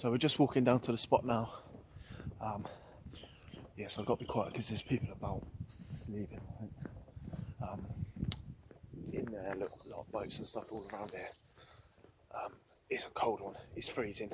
So we're just walking down to the spot now. Yes, I've got to be quiet because there's people about sleeping. I think. In there, look, a lot of boats and stuff all around here. It's a cold one. It's freezing.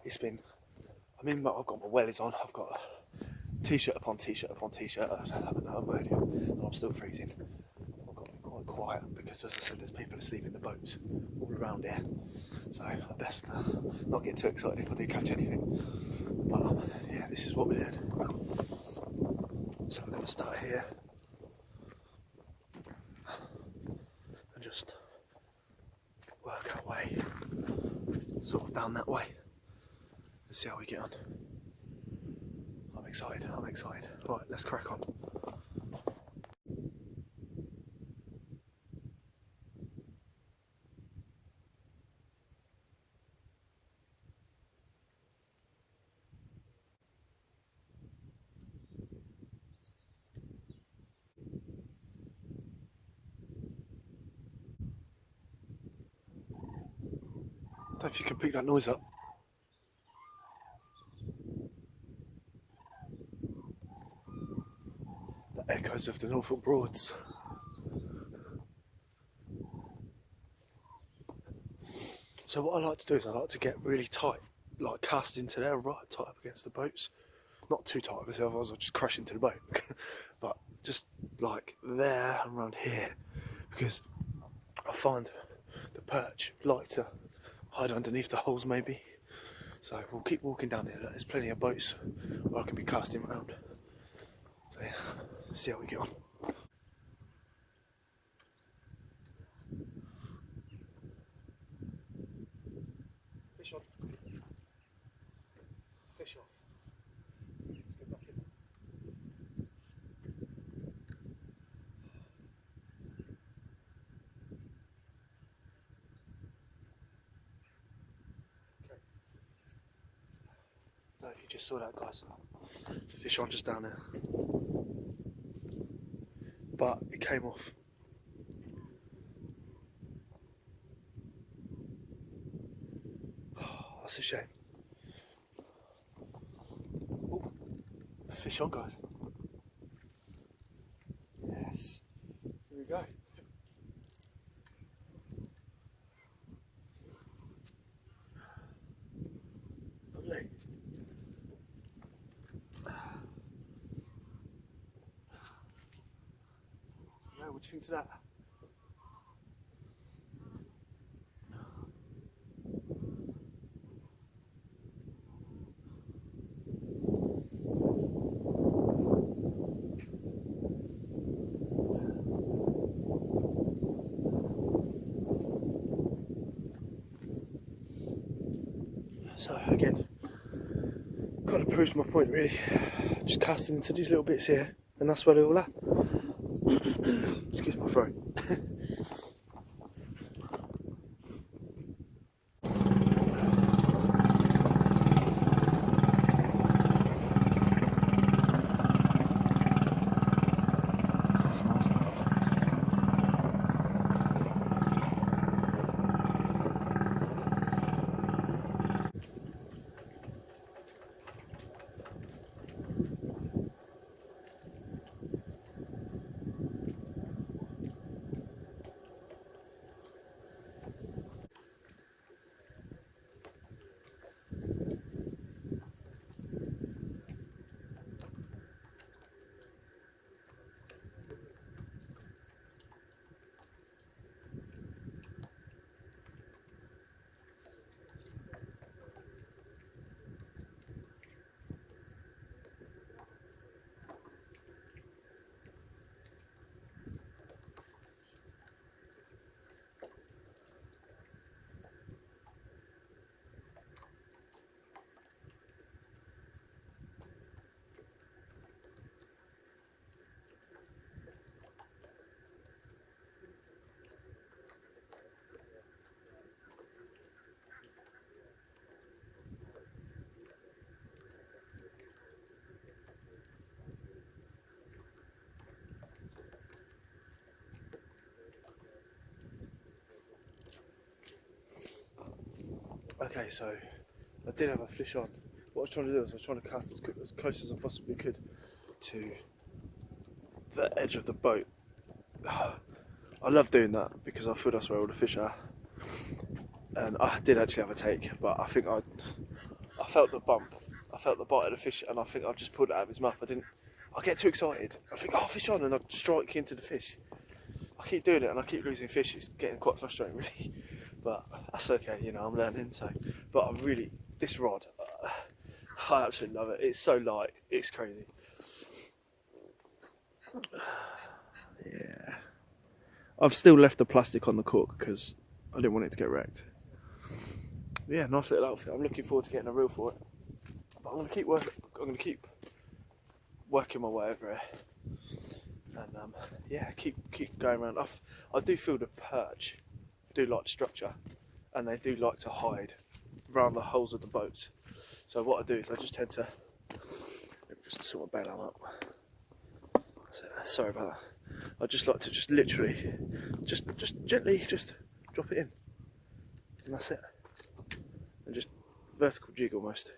It's been. I've got my wellies on. I've got a t-shirt upon t-shirt upon t-shirt. I haven't done a word yet, and I'm still freezing. I've got to be quite quiet because, as I said, there's people asleep in the boats all around here. So I best not get too excited if I do catch anything. But yeah, this is what we're doing. So we're going to start here and just work our way sort of down that way and see how we get on. I'm excited. Right, let's crack on. I don't know if you can pick that noise up. The echoes of the Norfolk Broads. So what I like to do is I like to get really tight, like cast into there, right tight up against the boats. Not too tight because otherwise I'll just crash into the boat. But just like there and around here, because I find the perch like to hide underneath the holes maybe. So we'll keep walking down there. There's plenty of boats where I can be casting around. So yeah, let's see how we get on. Fish on. Fish off. Let's get back in. Okay. I don't know if you just saw that, guys. Fish on just down there. But it came off. Oh, that's a shame. Oh, fish on, guys. Yes. Here we go. Lovely. Yeah, what do you think to that? So again, kind of proves my point really. Just casting into these little bits here, and that's where they're all at. Excuse my throat. That's nice, man. Okay, so I did have a fish on. What I was trying to do is I was trying to cast as close as I possibly could to the edge of the boat. I love doing that because I feel that's where all the fish are. And I did actually have a take, but I think I felt the bump. I felt the bite of the fish, and I think I just pulled it out of his mouth. I get too excited. I think, oh, fish on, and I strike into the fish. I keep doing it, and I keep losing fish. It's getting quite frustrating, really. But that's okay, you know, I'm learning. So, but this rod, I absolutely love it. It's so light, it's crazy. Yeah. I've still left the plastic on the cork because I didn't want it to get wrecked. But yeah, nice little outfit. I'm looking forward to getting a reel for it. But I'm going to keep working. I'm going to keep working my way over here, and yeah, keep going around. I do feel the perch do like structure, and they do like to hide around the holes of the boats. So what I do is I just tend to just sort of bail them up. Sorry about that. I just like to just literally, just gently, just drop it in, and that's it. And just vertical jig almost.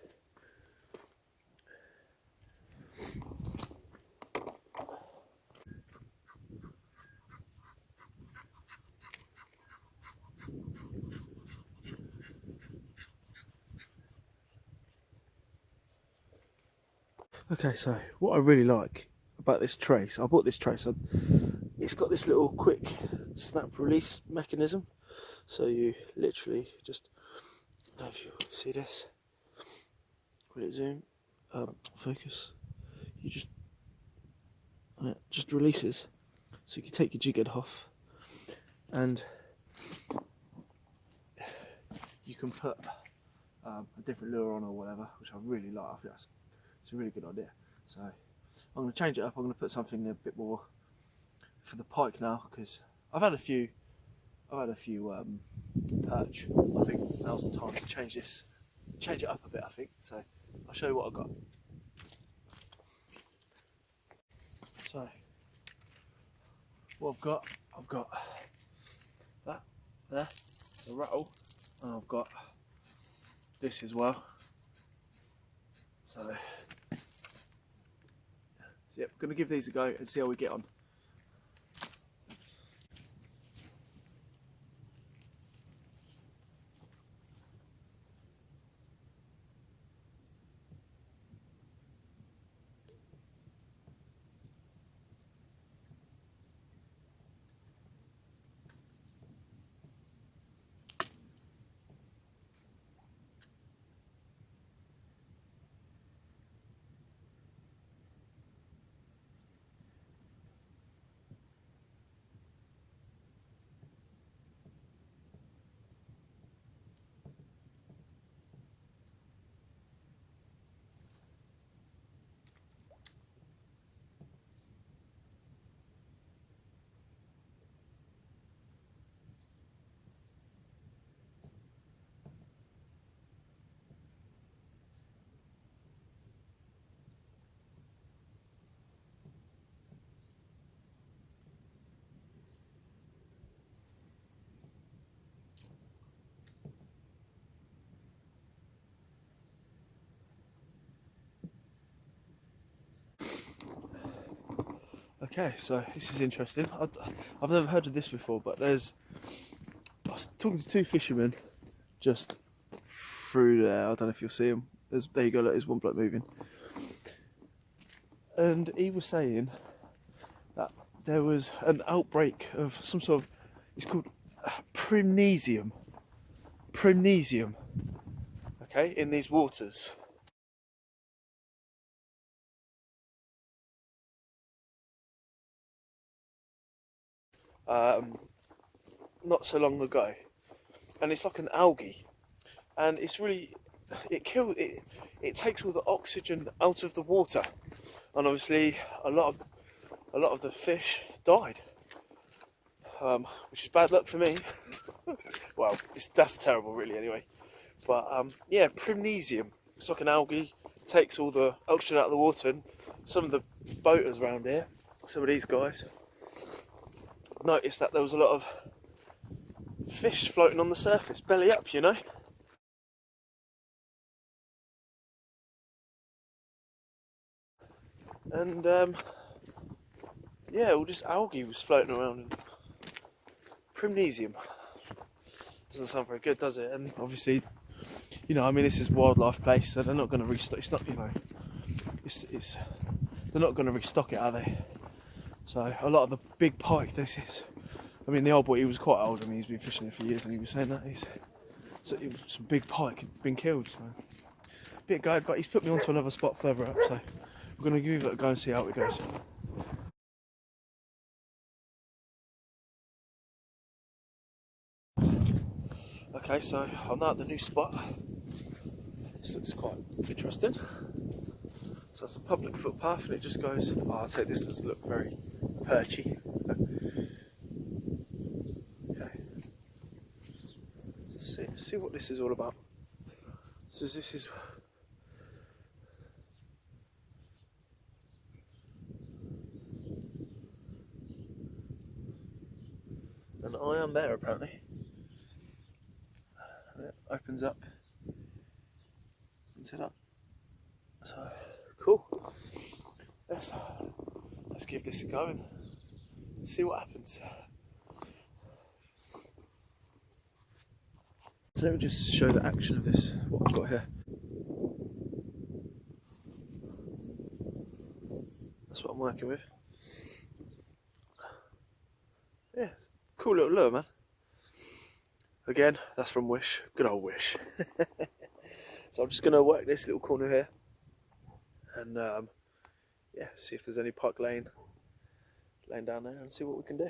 Okay, so what I really like about this trace, I bought this trace. It's got this little quick snap release mechanism. So you literally just, I don't know if you see this. Will it zoom? Focus. You just, and it just releases. So you can take your jig head off, and you can put a different lure on or whatever, which I really like. I think it's a really good idea. So I'm going to change it up. I'm going to put something a bit more for the pike now, because I've had a few perch. I think now's the time to change it up a bit. I think so. I'll show you what I've got. So what I've got that there, it's a rattle, and I've got this as well. So yeah, I'm going to give these a go and see how we get on. Okay, so this is interesting. I've never heard of this before, but I was talking to two fishermen just through there. I don't know if you'll see them. There you go, look, there's one bloke moving. And he was saying that there was an outbreak of some sort of, it's called primnesium. Primnesium, okay, in these waters. Not so long ago. And it's like an algae. And it's really, it takes all the oxygen out of the water. And obviously a lot of the fish died, which is bad luck for me. Well, that's terrible, really. Anyway, but yeah, primnesium. It's like an algae, takes all the oxygen out of the water. And some of the boaters around here, some of these guys, noticed that there was a lot of fish floating on the surface, belly up, you know. and yeah, all just algae was floating around in Primnesium. Doesn't sound very good, does it? And obviously, you know, I mean, this is a wildlife place, so they're not going to restock. It's not, you know, it's they're not going to restock it, are they? So a lot of the big pike, this is. I mean, the old boy, he was quite old. I mean, he's been fishing it for years, and he was saying that some big pike had been killed. So a bit guide, but he's put me onto another spot further up. So we're going to give it a go and see how it goes. Okay, so I'm now at the new spot. This looks quite interesting. So it's a public footpath, and it just goes. Oh, I'll take this. Does look very perchy. Okay. See what this is all about. So this is. And I am there apparently. And it opens up into that. So cool. Let's give this a go and see what happens. So let me just show the action of this, what I've got here. That's what I'm working with. Yeah, it's a cool little lure, man. Again, that's from Wish, good old Wish. So I'm just going to work this little corner here and yeah, see if there's any pike laying down there and see what we can do.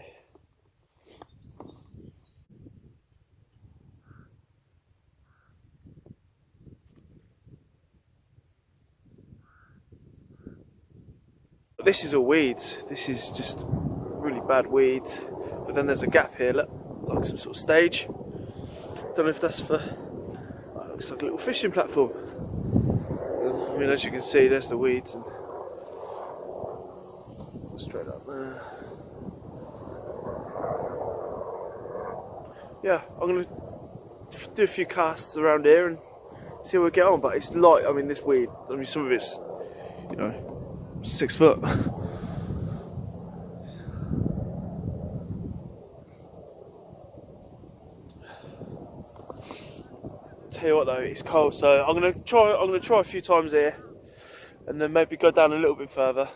This is all weeds. This is just really bad weeds. But then there's a gap here, look, like some sort of stage. Don't know if that's for. Oh, it looks like a little fishing platform. I mean, as you can see, there's the weeds and straight up there. Yeah, I'm gonna do a few casts around here and see how we get on. But it's light. I mean, this weed. I mean, some of it's, you know, 6 foot. Tell you what though, it's cold, so I'm gonna try a few times here, and then maybe go down a little bit further.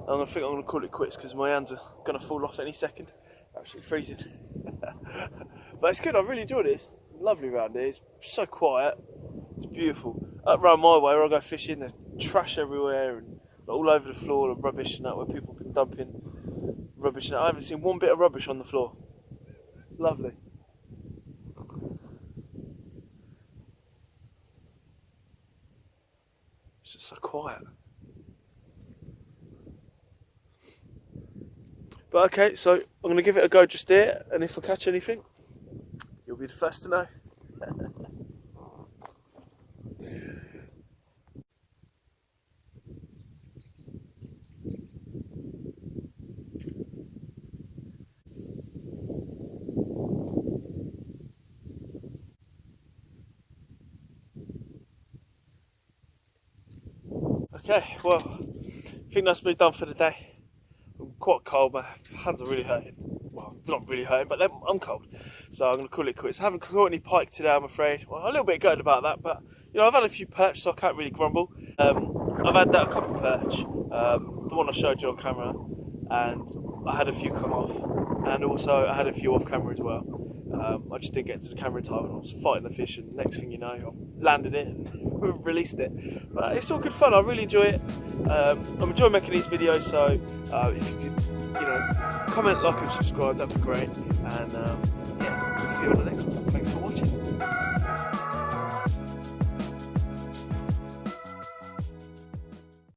I'm gonna call it quits because my hands are gonna fall off any second. Absolutely freezing. But it's good. I really enjoyed it. It's lovely around here. It's so quiet. It's beautiful. Up round my way where I go fishing, there's trash everywhere and all over the floor and rubbish and that, where people have been dumping rubbish. And I haven't seen one bit of rubbish on the floor. It's lovely. It's just so quiet. But okay, so I'm going to give it a go just here, and if I catch anything, you'll be the first to know. Okay, well, I think that's me done for the day. I'm quite cold, my hands are really hurting. Well, they're not really hurting, but I'm cold. So I'm going to call it quits. I haven't caught any pike today, I'm afraid. Well, a little bit gutted about that, but you know, I've had a few perch, so I can't really grumble. I've had a couple of perch, the one I showed you on camera, and I had a few come off, and also I had a few off camera as well. I just didn't get to the camera in time, and I was fighting the fish, and next thing you know, I landed it and released it. But it's all good fun. I really enjoy it. I'm enjoying making these videos, so if you could, you know, comment, like, and subscribe, that'd be great. And yeah, we'll see you on the next one. Thanks for watching.